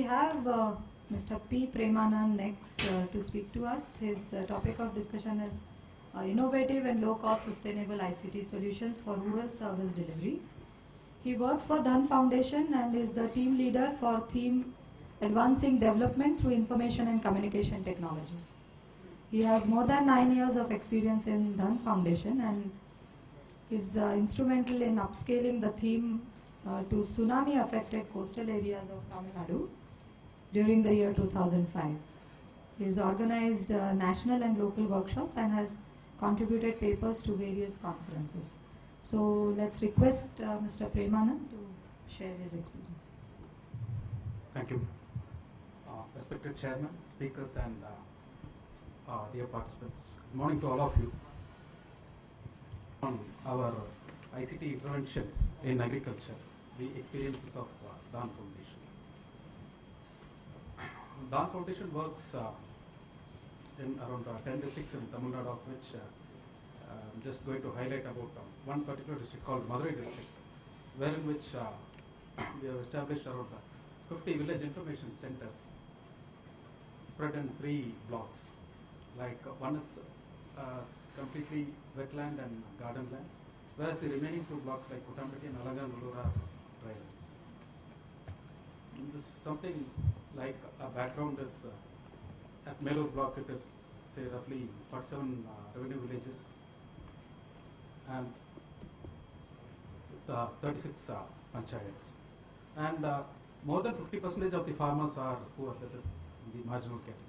have Mr. P. Premanand next to speak to us. His topic of discussion is innovative and low-cost sustainable ICT solutions for rural service delivery. He works for Dhan Foundation and is the team leader for theme Advancing Development through Information and Communication Technology. He has more than 9 years of experience in Dhan Foundation and is instrumental in upscaling the theme to tsunami-affected coastal areas of Tamil Nadu during the year 2005. He has organized national and local workshops and has contributed papers to various conferences. So let's request Mr. Premanand to share his experience. Thank you. Respected Chairman, speakers and dear participants, good morning to all of you. On our ICT interventions in agriculture, the experiences of Dhan Foundation. Dhan Foundation works in around 10 districts in Tamil Nadu, of which I'm just going to highlight about one particular district called Madurai district, wherein which we have established around 50 village information centers spread in 3 blocks. Like one is completely wetland and garden land, whereas the remaining 2 blocks like Kutambati and Alanganallur are drylands. This is something like a background is at Melur block it is say roughly 47 revenue villages and 36 panchayats. And more than 50% of the farmers are poor, that is the marginal category.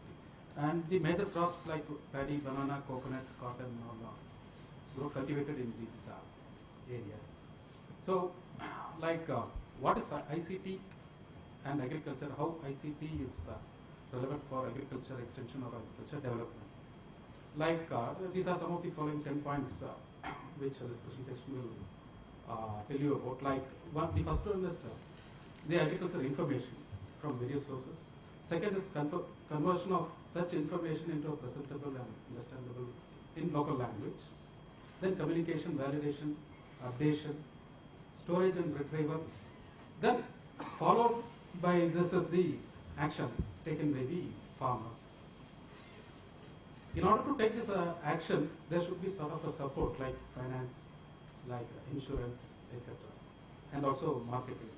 And the major crops like paddy, banana, coconut, cotton, all grow cultivated in these areas. So, like what is ICT and agriculture, how ICT is relevant for agriculture extension or agriculture development. Like these are some of the following 10 points which this presentation will tell you about. Like the first one is the agriculture information from various sources. Second is conversion of such information into a presentable and understandable in local language. Then communication, validation, updation, storage and retrieval. Then followed by this is the action taken by the farmers. In order to take this action, there should be sort of a support like finance, like insurance, etc. and also marketing.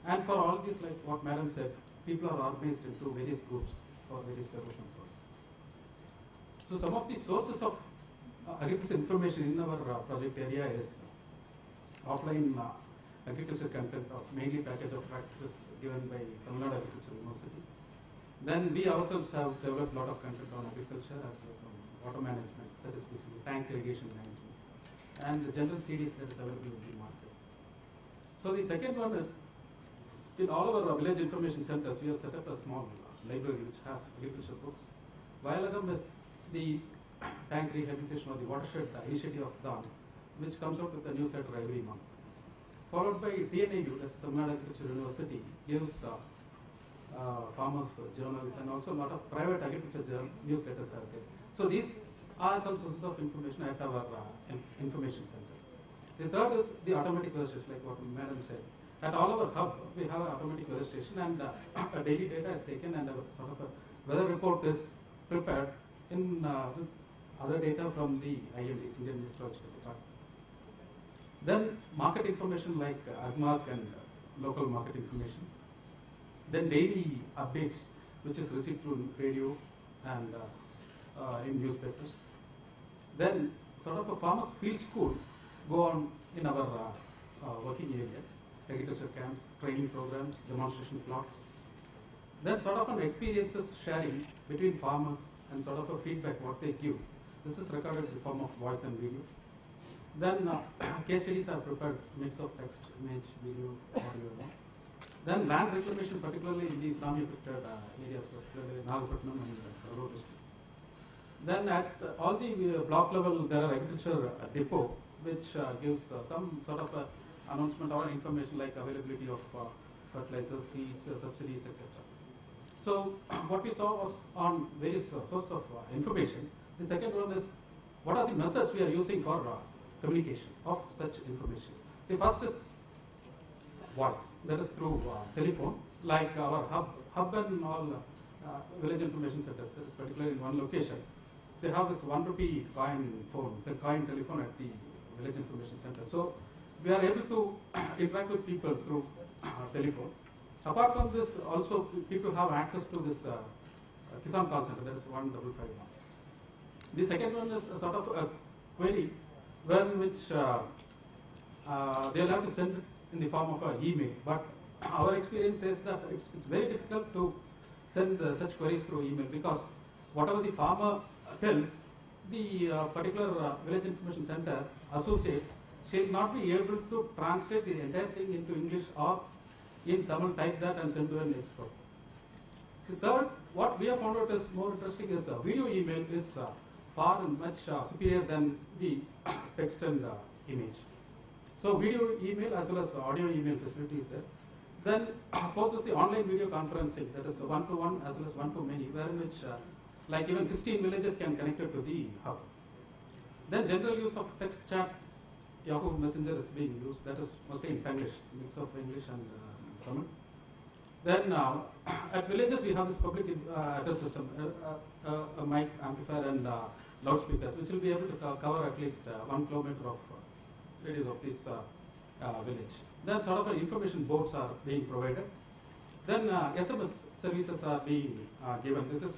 And for all this, like what Madam said, people are organized into various groups for various development projects. So some of the sources of agriculture information in our project area is offline agriculture content of mainly package of practices given by Tamil Nadu Agricultural University. Then we ourselves have developed a lot of content on agriculture as well as on water management, that is basically tank irrigation management, and the general series that is available in the market. So the second one is, in all our village information centers, we have set up a small library which has agriculture books. Vayalagam is the tank rehabilitation or the watershed initiative of Dhan, which comes out with a newsletter every month. Followed by TNAU, that's Tamil Nadu Agricultural University, gives farmers journals and also a lot of private agriculture newsletters are there. So these are some sources of information at our information center. The third is the automatic weather station, like what Madam said. At all our hub, we have an automatic weather station and a daily data is taken and a sort of a weather report is prepared in with other data from the IMD, Indian Meteorological Department. Then market information like AgMark and local market information. Then daily updates, which is received through radio and in newspapers. Then sort of a farmer's field school go on in our working area, agriculture camps, training programs, demonstration plots. Then sort of an experiences sharing between farmers and sort of a feedback what they give. This is recorded in the form of voice and video. Then case studies are prepared, mix of text, image, video, audio. Then land reclamation, particularly in these tsunami-affected areas, particularly Nagapattinam and Karur district. Then at all the block level, there are agriculture depot, which gives some sort of announcement or information like availability of fertilizers, seeds, subsidies, etc. So what we saw was on various sources of information. The second one is what are the methods we are using for communication of such information. The first is voice, that is through telephone. like our hub and all village information centers, that is particularly in one location, they have this 1 rupee coin phone, the coin telephone at the village information center. So we are able to interact with people through telephone. Apart from this, also people have access to this Kisan call center, that is 1551. The second one is a sort of a query in which they'll have to send it in the form of an email. But our experience says that it's very difficult to send such queries through email, because whatever the farmer tells, the particular village information center associate shall not be able to translate the entire thing into English or in Tamil, type that and send to an expert. The third, what we have found out is more interesting is video email is far and much superior than the text and image. So video email as well as audio email facility is there. Then fourth is the online video conferencing, that is one-to-one as well as one-to-many, wherein which like even 16 villages can connect it to the hub. Then general use of text chat, Yahoo Messenger is being used, that is mostly in English, mix of English and Tamil. Then at villages we have this public address system, a mic amplifier and loudspeakers, which will be able to cover at least 1 kilometer of radius of this village. Then sort of information boards are being provided. Then SMS services are being given. This is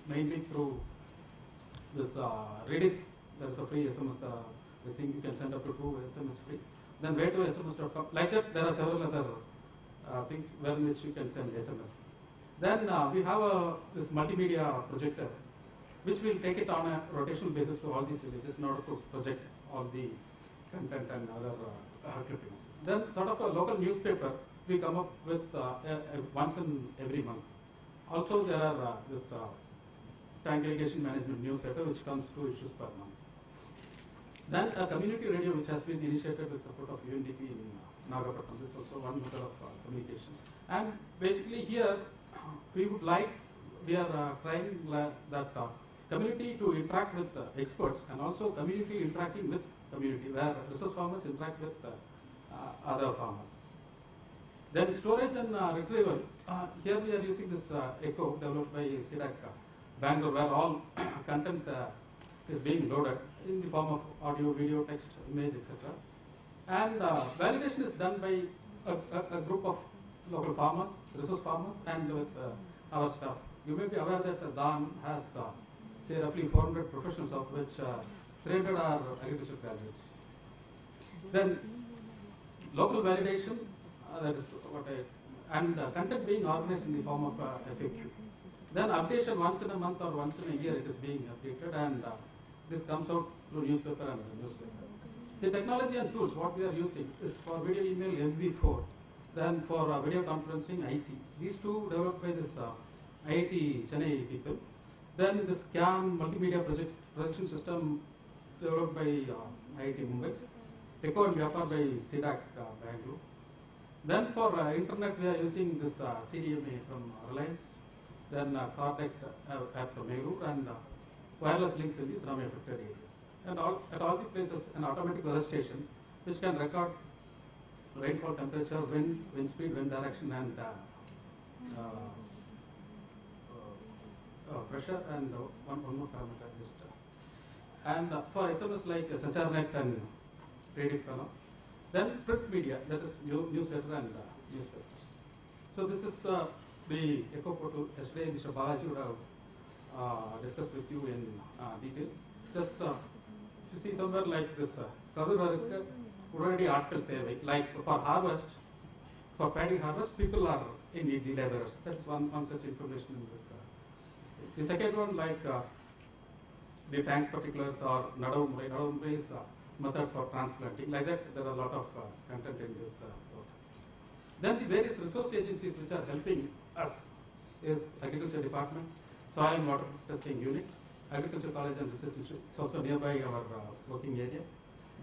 mainly through this Rediff. There is a free SMS. This thing you can send up to 2 SMS free. Then way2sms.com. Like that, there are several other things where which you can send SMS. Then we have this multimedia projector, which will take it on a rotational basis to all these villages in order to project all the content and other clippings. Then sort of a local newspaper we come up with once in every month. Also there are this tank irrigation management newsletter which comes 2 issues per month. Then a community radio which has been initiated with support of UNDP in Nagapattinam. This is also one method of communication. And basically here we are trying that community to interact with experts and also community interacting with community, where resource farmers interact with other farmers. Then storage and retrieval. Here we are using this Echo developed by CDAC Bangalore, where all content is being loaded in the form of audio, video, text, image, etc. And validation is done by a group of local farmers, resource farmers, and with our staff. You may be aware that DAN has say roughly 400 professionals, of which 300 are agriculture graduates. Then local validation, that is what and content being organized in the form of FAQ. Then updation once in a month or once in a year it is being updated, and this comes out through newspaper and newsletter. The technology and tools what we are using is for video email MV4, then for video conferencing IC. These two developed by this IIT Chennai people. Then this CAM multimedia projection system developed by IIT Mumbai. Echo and Vyapar by CDAC Bangalore. Then for internet we are using this CDMA from Reliance. Then Cortec at Meghaloo, and wireless links in the tsunami affected areas. And at all the places an automatic weather station which can record rainfall, temperature, wind speed, wind direction, and pressure, and one more parameter just. And for SMS like SacharNet and Rediff. Then print media, that is newsletter and newspapers. So this is the Echo portal. Yesterday Mr. Balaji would have discussed with you in detail. Just if you see somewhere like this, already article like for harvest, for paddy harvest, people are in need, the laborers. That's one such information in this. The second one, like the tank particulars or Nadavumbai. Nadavumbai is method for transplanting. Like that, there are a lot of content in this portal. Then the various resource agencies which are helping us is Agriculture Department, Soil and Water Testing Unit, Agriculture College and Research Institute. It's also nearby our working area.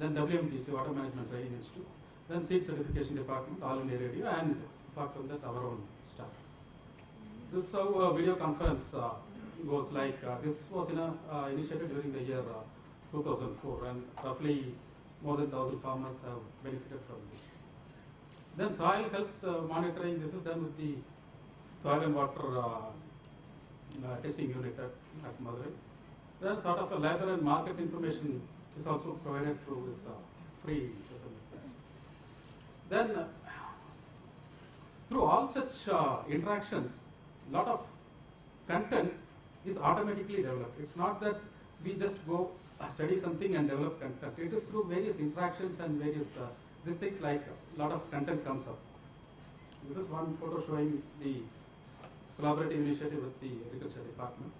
Then WMTC, Water Management Training Institute. Then Seed Certification Department, All India Radio, and apart from that, our own staff. This is how video conference goes. Like this was initiated during the year 2004, and roughly more than 1,000 farmers have benefited from this. Then soil health monitoring. This is done with the soil and water testing unit at Madurai. Then sort of a labor and market information is also provided through this free SMS. Then through all such interactions, lot of content is automatically developed. It's not that we just go study something and develop content. It is through various interactions and various these things, like a lot of content comes up. This is one photo showing the collaborative initiative with the agriculture department.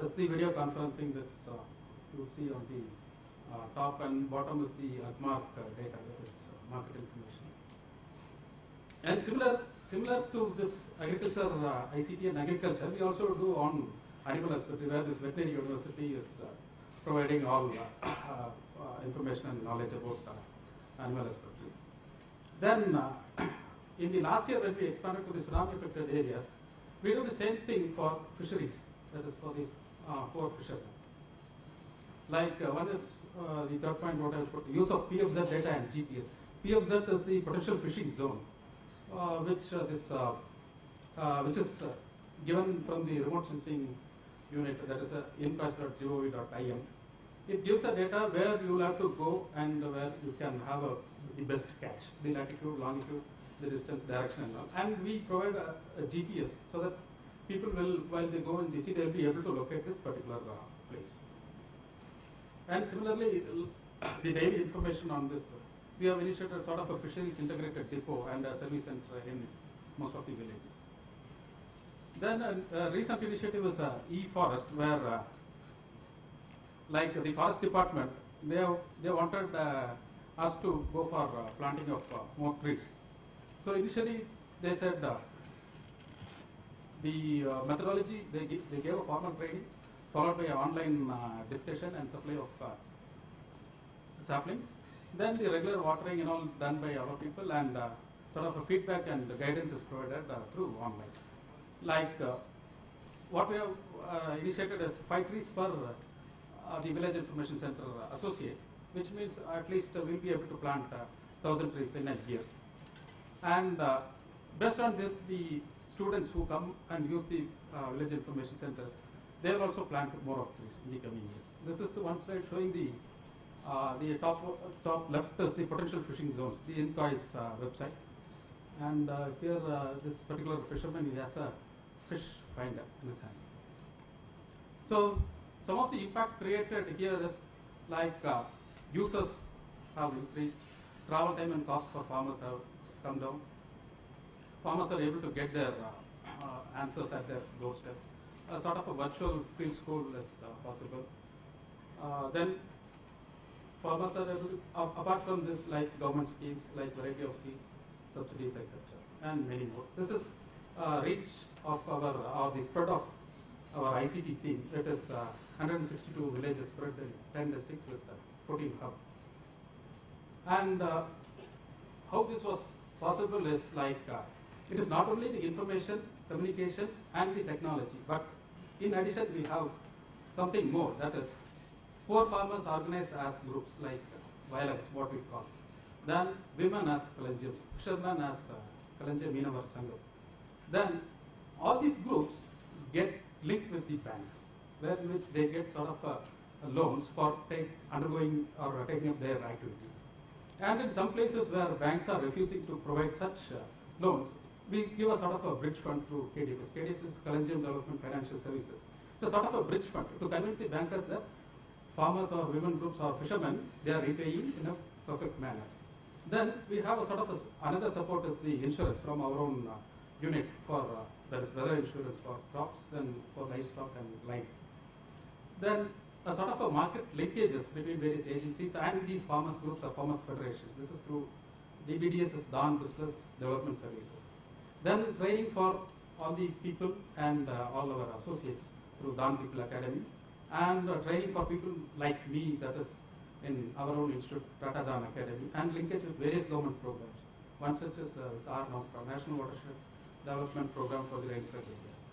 As the video conferencing, this you see on the top and bottom is the AgMark data, that is market information. And similar to this agriculture, ICT and agriculture, we also do on animal husbandry, where this veterinary university is providing all information and knowledge about animal husbandry. Then in the last year, when we expanded to the tsunami affected areas, we do the same thing for fisheries, that is for the poor fishermen. Like one is the third point, what I put, use of PFZ data and GPS. PFZ is the potential fishing zone, which is given from the remote sensing unit, that is inquest.gov.in. It gives a data where you will have to go and where you can have the best catch, the latitude, longitude, the distance, direction and all. And we provide a GPS so that people will, while they go in DC, they will be able to locate this particular place. And similarly, the daily information on this, we have initiated sort of a fisheries integrated depot and a service center in most of the villages. Then a recent initiative is e-forest, where like the forest department, they wanted us to go for planting of more trees. So initially they said the methodology, they gave a formal training followed by an online discussion and supply of saplings. Then the regular watering and all done by our people, and sort of a feedback and guidance is provided through online. Like what we have initiated is 5 trees per the village information center associate, which means at least we'll be able to plant 1,000 trees in a year. And based on this, the students who come and use the village information centers, they will also plant more of trees in the coming years. This is one slide showing the top left is the potential fishing zones, the INCOI's website. And here this particular fisherman, he has a fish finder in his hand. So some of the impact created here is like users have increased, travel time and cost for farmers have come down. Farmers are able to get their answers at their doorsteps. A sort of a virtual field school is possible. Then farmers are able to, apart from this, like government schemes, like variety of seeds, subsidies, etc., and many more. This is reach of our, or the spread of our ICT team. It is 162 villages spread in 10 districts with 14 hubs. And how this was possible is like, it is not only the information, communication and the technology, but in addition we have something more, that is poor farmers organized as groups, like Violet, what we call. Then women as Kalanjams, fishermen as Kalanja Meenavar Sangam. Then all these groups get linked with the banks, where in which they get sort of loans for undergoing or taking up their activities. And in some places where banks are refusing to provide such loans, we give a sort of a bridge fund through KDFS. KDFS is Kalanjam Development Financial Services. It's a sort of a bridge fund to convince the bankers that farmers or women groups or fishermen, they are repaying in a perfect manner. Then we have a sort of another support is the insurance from our own unit for that is weather insurance for crops, then for livestock and life. Then a sort of a market linkages between various agencies and these farmers groups or farmers federation. This is through DBDS is Dawn Business Development Services. Then training for all the people and all our associates through Dawn People Academy, and training for people like me, that is in our own institute, Tata Dawn Academy, and linkage with various government programs. One such is our National Watershed Development Program for the rainfed areas.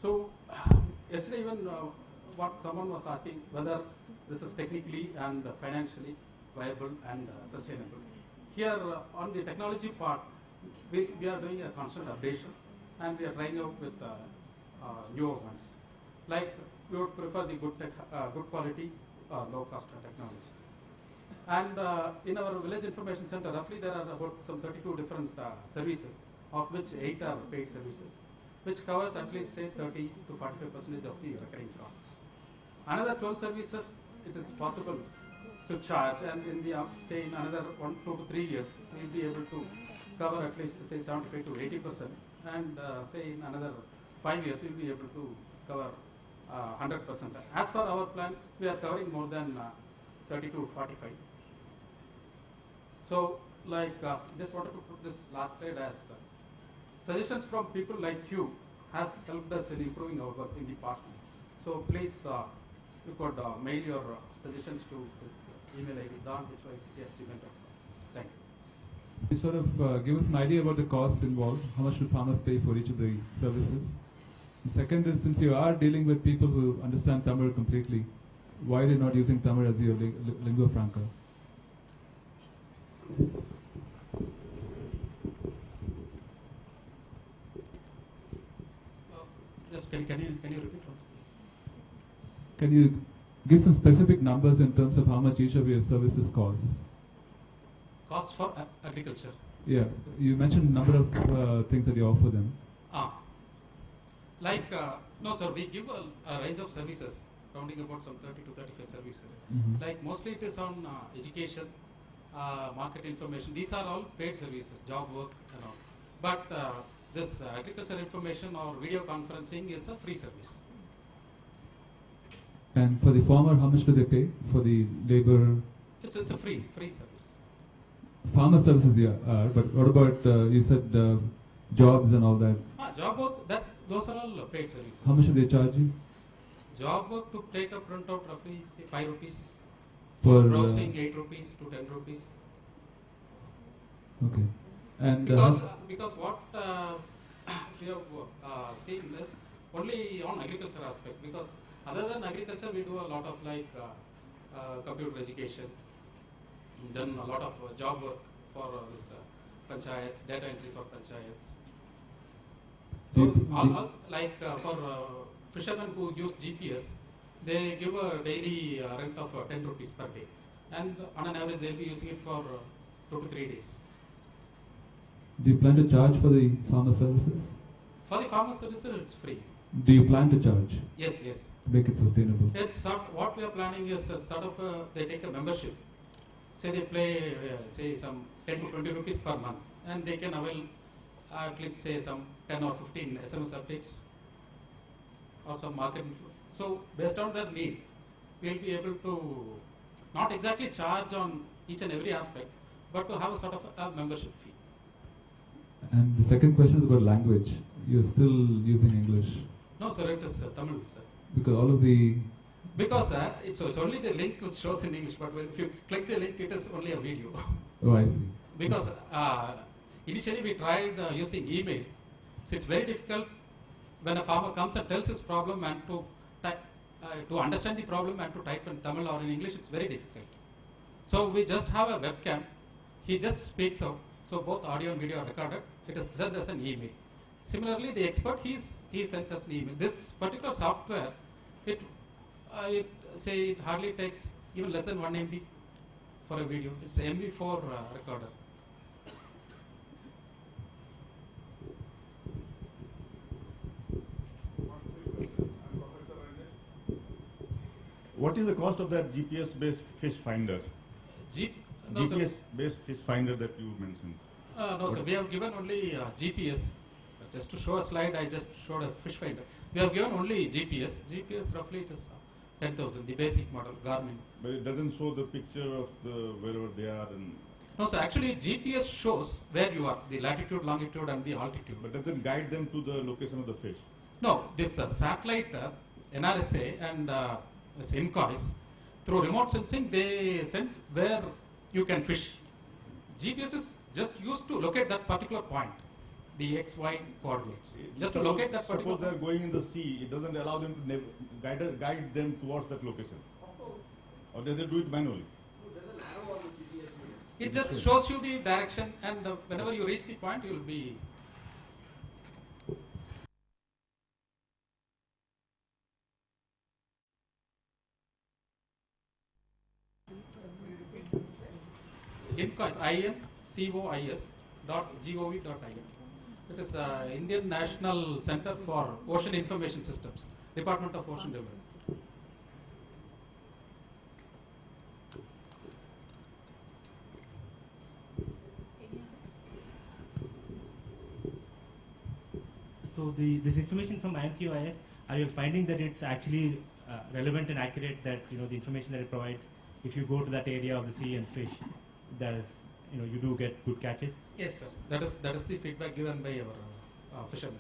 So yesterday even what someone was asking whether this is technically and financially viable and sustainable. here on the technology part, we are doing a constant updation, and we are trying out with newer ones. Like we would prefer the good quality, low cost technology. And in our village information center, roughly there are about some 32 different services, of which 8 are paid services, which covers at least say 30 to 45% of the recurring costs. Another 12 services, it is possible to charge, and in the say in another 1, 2 to 3 years, we will be able to cover at least say 75 to 80%, and say in another 5 years, we will be able to cover 100%. As per our plan, we are covering more than 30 to 45. So, like, just wanted to put this last slide as suggestions from people like you has helped us in improving our work in the past. So, please, you could mail your suggestions to this email ID, don@hyct@gmail.com. Thank you. You sort of give us an idea about the costs involved. How much should farmers pay for each of the services? And second is, since you are dealing with people who understand Tamil completely, why are you not using Tamil as your lingua franca? Just can you repeat once? Can you give some specific numbers in terms of how much each of your services costs? Costs for agriculture. Yeah, you mentioned a number of things that you offer them. Like, no sir, we give a range of services, rounding about some 30 to 35 services. Mm-hmm. Like mostly it is on education, market information. These are all paid services, job work and all. But this agriculture information or video conferencing is a free service. And for the farmer, how much do they pay for the labor? It's a free service. Farmer services, yeah, but what about, you said jobs and all that? Job work, those are all paid services. How much do they charge you? Job work to take a printout roughly say 5 rupees. For browsing 8 rupees to 10 rupees. Okay. And because what we have seen is only on agriculture aspect, because other than agriculture we do a lot of like computer education, then a lot of job work for this panchayats, data entry for panchayats. So like for fishermen who use GPS, they give a daily rent of 10 rupees per day, and on an average they'll be using it for 2 to 3 days. do you plan to charge for the farmer services? For the farmer services, it's free. Do you plan to charge? Yes. To make it sustainable? It's what we are planning is sort of they take a membership. Say they pay say some 10 to 20 rupees per month, and they can avail at least say some 10 or 15 SMS updates or some market info. So based on their need, we'll be able to not exactly charge on each and every aspect, but to have a sort of a membership fee. And the second question is about language. You're still using English? No sir, it is Tamil sir. Because all of the... Because it's only the link which shows in English, but if you click the link, it is only a video. Oh, I see. Because initially we tried using email. So it's very difficult when a farmer comes and tells his problem and to understand the problem and to type in Tamil or in English, it's very difficult. So we just have a webcam. He just speaks out. So both audio and video are recorded. It is sent as an email. Similarly, the expert, he sends us an email. This particular software, it hardly takes even less than 1 MB for a video. It's an MB4 recorder. What is the cost of that GPS-based fish finder? GPS-based fish finder that you mentioned? No, sir. We have given only GPS. Just to show a slide, I just showed a fish finder. We have given only GPS. GPS roughly it is 10,000, the basic model, Garmin. But it doesn't show the picture of wherever they are. No, sir. Actually, GPS shows where you are, the latitude, longitude, and the altitude. But doesn't guide them to the location of the fish. No, this satellite, NRSA and this INCOIS, through remote sensing, they sense where you can fish. GPS is just used to locate that particular point, the X, Y coordinates. Just to locate that particular point. Suppose they are going in the sea, it doesn't allow them to guide them towards that location. Or does it do it manually? It just shows you the direction, and whenever you reach the point, you will be. INCOIS, INCOIS.gov.in. It is Indian National Center for Ocean Information Systems, Department of Ocean Development. So this information from INCOIS, are you finding that it's actually relevant and accurate, that the information that it provides, if you go to that area of the sea and fish, there's you do get good catches? Yes, sir. That is the feedback given by our fishermen.